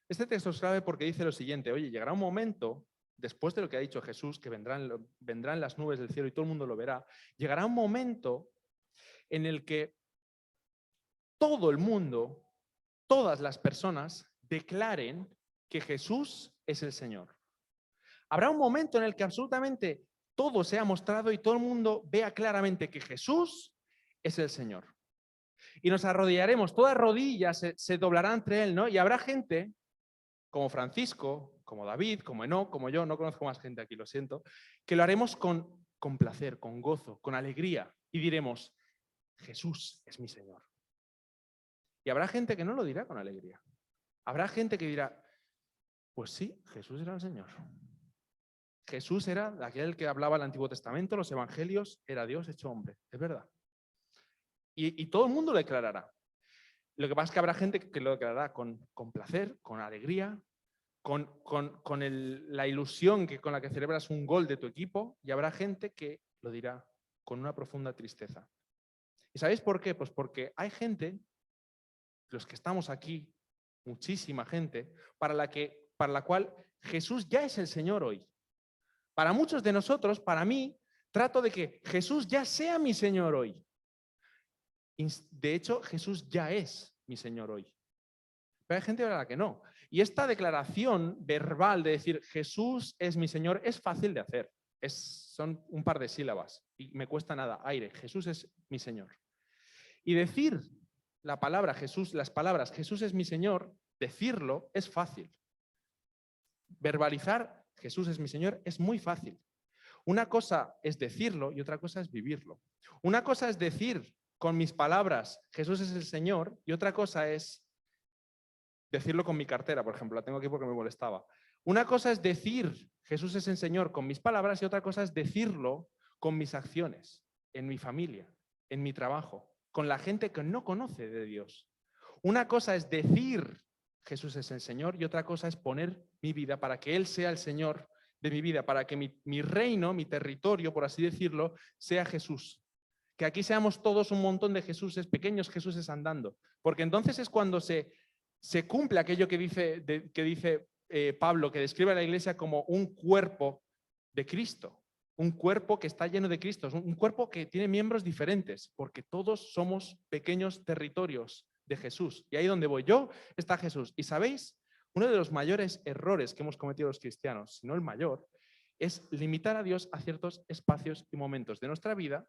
Este texto es clave porque dice lo siguiente: oye, llegará un momento, después de lo que ha dicho Jesús, que vendrán las nubes del cielo y todo el mundo lo verá, llegará un momento en el que todo el mundo, todas las personas, declaren que Jesús es el Señor. Habrá un momento en el que absolutamente todo sea mostrado y todo el mundo vea claramente que Jesús es el Señor. Y nos arrodillaremos, todas rodillas se doblarán ante Él, ¿no? Y habrá gente como Francisco, como David, como Enoc, como yo, no conozco más gente aquí, lo siento, que lo haremos con placer, con gozo, con alegría, y diremos: Jesús es mi Señor. Y habrá gente que no lo dirá con alegría. Habrá gente que dirá: pues sí, Jesús era el Señor. Jesús era aquel que hablaba el Antiguo Testamento, los Evangelios, era Dios hecho hombre, es verdad. Y todo el mundo lo declarará. Lo que pasa es que habrá gente que lo declarará con placer, con alegría, con la ilusión con la que celebras un gol de tu equipo, y habrá gente que lo dirá con una profunda tristeza. ¿Y sabéis por qué? Pues porque hay gente, los que estamos aquí, muchísima gente, para la cual Jesús ya es el Señor hoy. Para muchos de nosotros, para mí, trato de que Jesús ya sea mi Señor hoy. De hecho, Jesús ya es mi Señor hoy. Pero hay gente a la que no. Y esta declaración verbal de decir Jesús es mi Señor es fácil de hacer. Son un par de sílabas y me cuesta nada. Aire, Jesús es mi Señor. Y decir la palabra Jesús, las palabras Jesús es mi Señor, decirlo es fácil. Verbalizar Jesús es mi Señor es muy fácil. Una cosa es decirlo y otra cosa es vivirlo. Una cosa es decir con mis palabras Jesús es el Señor, y otra cosa es decirlo con mi cartera, por ejemplo, la tengo aquí porque me molestaba. Una cosa es decir Jesús es el Señor con mis palabras y otra cosa es decirlo con mis acciones, en mi familia, en mi trabajo, con la gente que no conoce de Dios. Una cosa es decir Jesús es el Señor y otra cosa es poner mi vida para que Él sea el Señor de mi vida, para que mi reino, mi territorio, por así decirlo, sea Jesús. Que aquí seamos todos un montón de Jesuses, pequeños Jesuses andando. Porque entonces es cuando se cumple aquello que dice Pablo, que describe a la iglesia como un cuerpo de Cristo. Un cuerpo que está lleno de Cristo. Un cuerpo que tiene miembros diferentes, porque todos somos pequeños territorios de Jesús. Y ahí donde voy yo está Jesús. Y ¿sabéis? Uno de los mayores errores que hemos cometido los cristianos, si no el mayor, es limitar a Dios a ciertos espacios y momentos de nuestra vida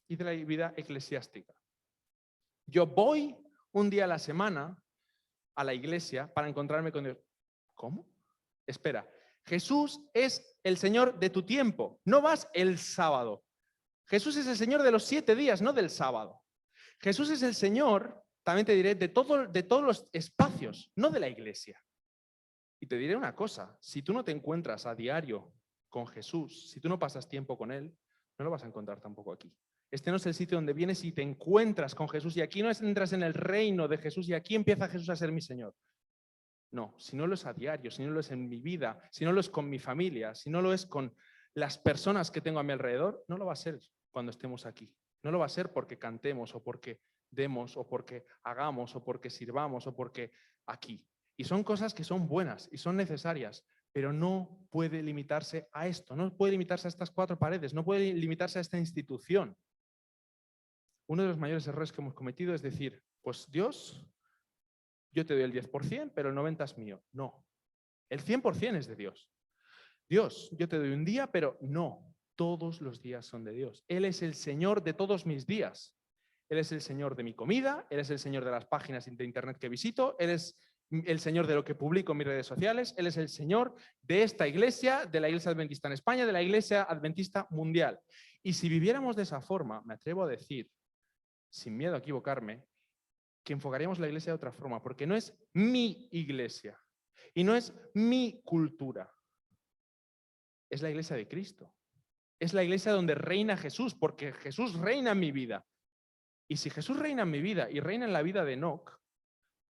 y de la vida eclesiástica. Yo voy un día a la semana a la iglesia para encontrarme con Dios. ¿Cómo? Espera, Jesús es el Señor de tu tiempo, no vas el sábado. Jesús es el Señor de los 7 días, no del sábado. Jesús es el Señor, también te diré, de todos los espacios, no de la iglesia. Y te diré una cosa, si tú no te encuentras a diario con Jesús, si tú no pasas tiempo con Él, no lo vas a encontrar tampoco aquí. Este no es el sitio donde vienes y te encuentras con Jesús y aquí no entras en el reino de Jesús y aquí empieza Jesús a ser mi Señor. No, si no lo es a diario, si no lo es en mi vida, si no lo es con mi familia, si no lo es con las personas que tengo a mi alrededor, no lo va a ser cuando estemos aquí. No lo va a ser porque cantemos o porque demos o porque hagamos o porque sirvamos o porque aquí. Y son cosas que son buenas y son necesarias, pero no puede limitarse a esto, no puede limitarse a estas 4 paredes, no puede limitarse a esta institución. Uno de los mayores errores que hemos cometido es decir, pues Dios, yo te doy el 10%, pero el 90% es mío. No, el 100% es de Dios. Dios, yo te doy un día, pero no, todos los días son de Dios. Él es el Señor de todos mis días. Él es el Señor de mi comida, Él es el Señor de las páginas de internet que visito, Él es el Señor de lo que publico en mis redes sociales, Él es el Señor de esta iglesia, de la Iglesia Adventista en España, de la Iglesia Adventista Mundial. Y si viviéramos de esa forma, me atrevo a decir, sin miedo a equivocarme, que enfocaríamos la iglesia de otra forma, porque no es mi iglesia, Y no es mi cultura, es la iglesia de Cristo. Es la iglesia donde reina Jesús, porque Jesús reina en mi vida. Y si Jesús reina en mi vida y reina en la vida de Enoc,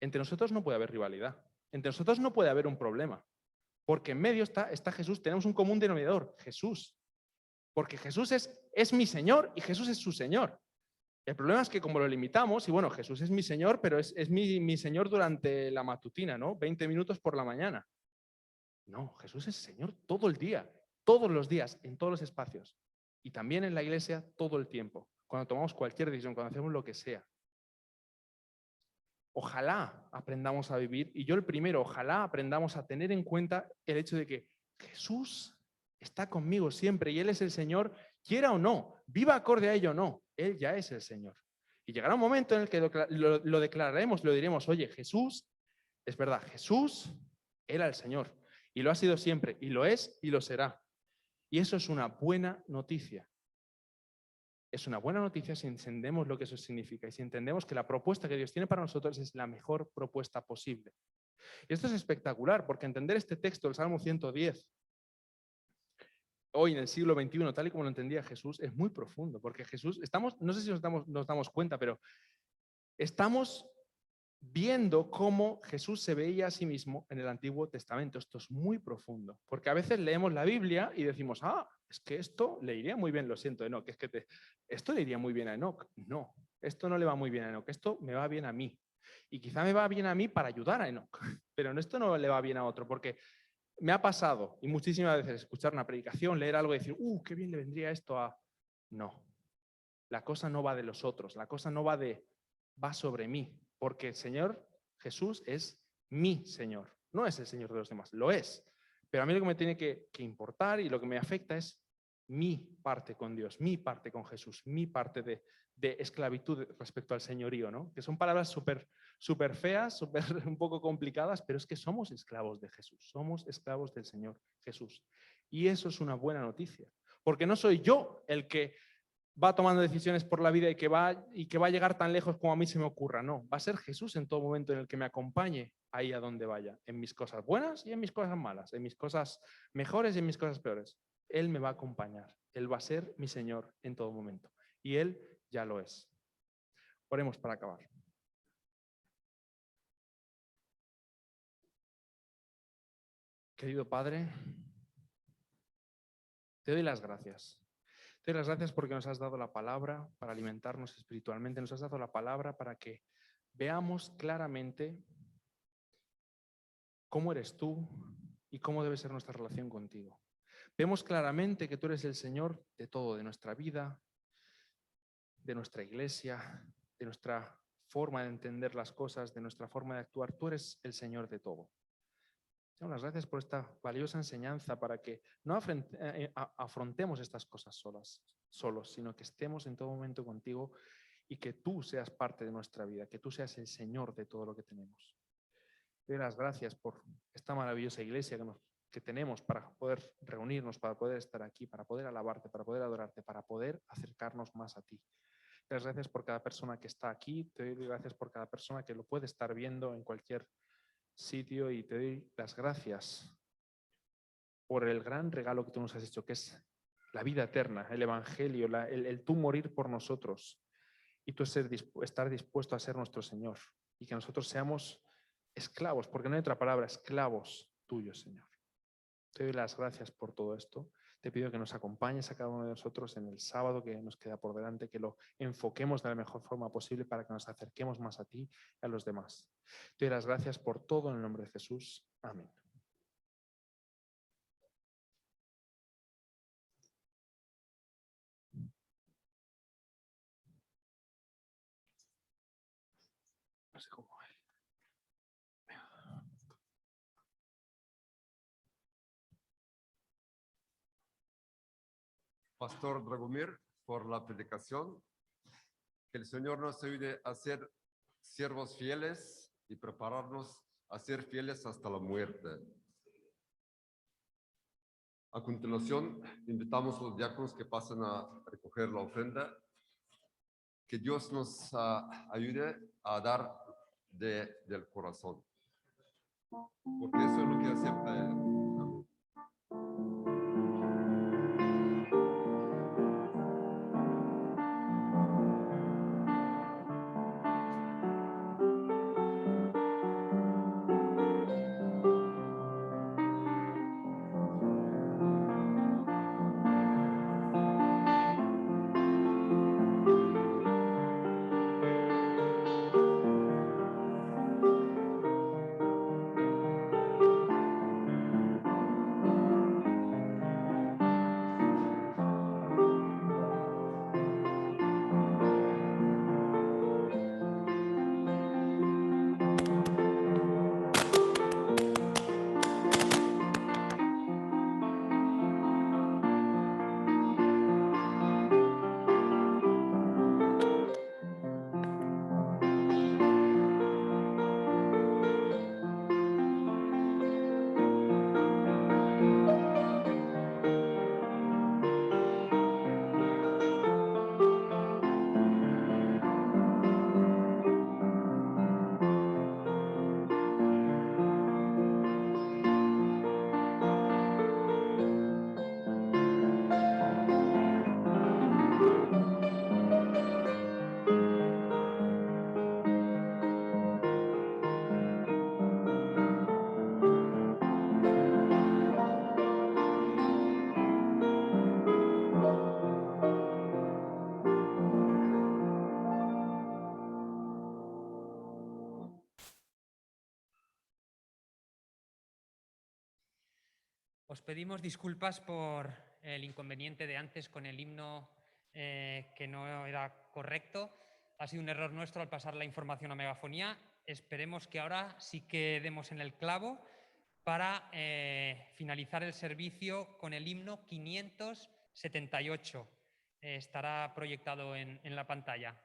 entre nosotros no puede haber rivalidad. Entre nosotros no puede haber un problema. Porque en medio está Jesús, tenemos un común denominador, Jesús. Porque Jesús es mi Señor y Jesús es su Señor. El problema es que como lo limitamos, y bueno, Jesús es mi Señor, pero es mi Señor durante la matutina, ¿no? 20 minutos por la mañana. No, Jesús es Señor todo el día, todos los días, en todos los espacios. Y también en la iglesia todo el tiempo, cuando tomamos cualquier decisión, cuando hacemos lo que sea. Ojalá aprendamos a vivir, y yo el primero, ojalá aprendamos a tener en cuenta el hecho de que Jesús está conmigo siempre y Él es el Señor, quiera o no, viva acorde a ello o no, Él ya es el Señor. Y llegará un momento en el que lo declararemos, lo diremos, oye, Jesús, es verdad, Jesús era el Señor y lo ha sido siempre, y lo es y lo será. Y eso es una buena noticia. Es una buena noticia si entendemos lo que eso significa y si entendemos que la propuesta que Dios tiene para nosotros es la mejor propuesta posible. Y esto es espectacular, porque entender este texto, el Salmo 110, hoy en el siglo XXI, tal y como lo entendía Jesús, es muy profundo, porque Jesús, no sé si nos damos cuenta, pero estamos viendo cómo Jesús se veía a sí mismo en el Antiguo Testamento. Esto es muy profundo, porque a veces leemos la Biblia y decimos, es que esto le iría muy bien, lo siento, Enoc, es que esto le iría muy bien a Enoc. No, esto no le va muy bien a Enoc, esto me va bien a mí. Y quizá me va bien a mí para ayudar a Enoc, pero esto no le va bien a otro, porque me ha pasado, y muchísimas veces, escuchar una predicación, leer algo y decir, qué bien le vendría esto a... No, la cosa no va de los otros, la cosa no va sobre mí, porque el Señor Jesús es mi Señor, no es el Señor de los demás, lo es. Pero a mí lo que me tiene que importar y lo que me afecta es mi parte con Dios, mi parte con Jesús, mi parte de esclavitud respecto al señorío, ¿no? Que son palabras súper feas, un poco complicadas, pero es que somos esclavos de Jesús, somos esclavos del Señor Jesús. Y eso es una buena noticia, porque no soy yo el que va tomando decisiones por la vida y que va a llegar tan lejos como a mí se me ocurra. No, va a ser Jesús en todo momento en el que me acompañe ahí a donde vaya, en mis cosas buenas y en mis cosas malas, en mis cosas mejores y en mis cosas peores. Él me va a acompañar, Él va a ser mi Señor en todo momento. Y Él ya lo es. Oremos para acabar. Querido Padre, te doy las gracias. Te doy las gracias porque nos has dado la palabra para alimentarnos espiritualmente, nos has dado la palabra para que veamos claramente cómo eres tú y cómo debe ser nuestra relación contigo. Vemos claramente que tú eres el Señor de todo, de nuestra vida, de nuestra iglesia, de nuestra forma de entender las cosas, de nuestra forma de actuar. Tú eres el Señor de todo. Te doy las gracias por esta valiosa enseñanza para que no afrontemos estas cosas solos, sino que estemos en todo momento contigo y que tú seas parte de nuestra vida, que tú seas el Señor de todo lo que tenemos. Te doy las gracias por esta maravillosa iglesia que tenemos para poder reunirnos, para poder estar aquí, para poder alabarte, para poder adorarte, para poder acercarnos más a ti. Te doy las gracias por cada persona que está aquí, te doy gracias por cada persona que lo puede estar viendo en cualquier sitio y te doy las gracias por el gran regalo que tú nos has hecho, que es la vida eterna, el evangelio, el tú morir por nosotros y tú estar dispuesto a ser nuestro Señor y que nosotros seamos esclavos, porque no hay otra palabra, esclavos tuyos, Señor. Te doy las gracias por todo esto. Te pido que nos acompañes a cada uno de nosotros en el sábado que nos queda por delante, que lo enfoquemos de la mejor forma posible para que nos acerquemos más a ti y a los demás. Te doy las gracias por todo en el nombre de Jesús. Amén. No sé cómo. Pastor Dragomir, por la predicación. Que el Señor nos ayude a ser siervos fieles y prepararnos a ser fieles hasta la muerte. A continuación, invitamos a los diáconos que pasen a recoger la ofrenda. Que Dios nos ayude a dar del corazón. Porque eso es lo que acepta él. Os pedimos disculpas por el inconveniente de antes con el himno que no era correcto. Ha sido un error nuestro al pasar la información a megafonía. Esperemos que ahora sí que demos en el clavo para finalizar el servicio con el himno 578. Estará proyectado en la pantalla.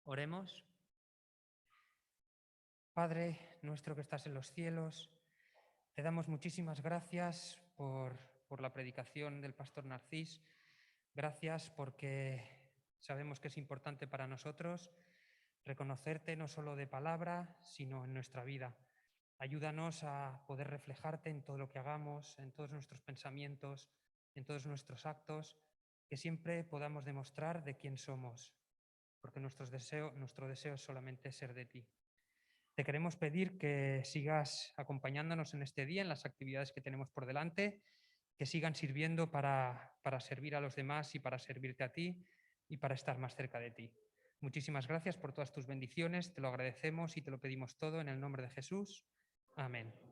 Oremos. Padre nuestro que estás en los cielos, te damos muchísimas gracias por la predicación del pastor Narcís. Gracias porque sabemos que es importante para nosotros reconocerte no solo de palabra, sino en nuestra vida. Ayúdanos a poder reflejarte en todo lo que hagamos, en todos nuestros pensamientos, en todos nuestros actos, que siempre podamos demostrar de quién somos, porque nuestro deseo es solamente ser de ti. Te queremos pedir que sigas acompañándonos en este día, en las actividades que tenemos por delante, que sigan sirviendo para servir a los demás y para servirte a ti y para estar más cerca de ti. Muchísimas gracias por todas tus bendiciones, te lo agradecemos y te lo pedimos todo en el nombre de Jesús. Amén.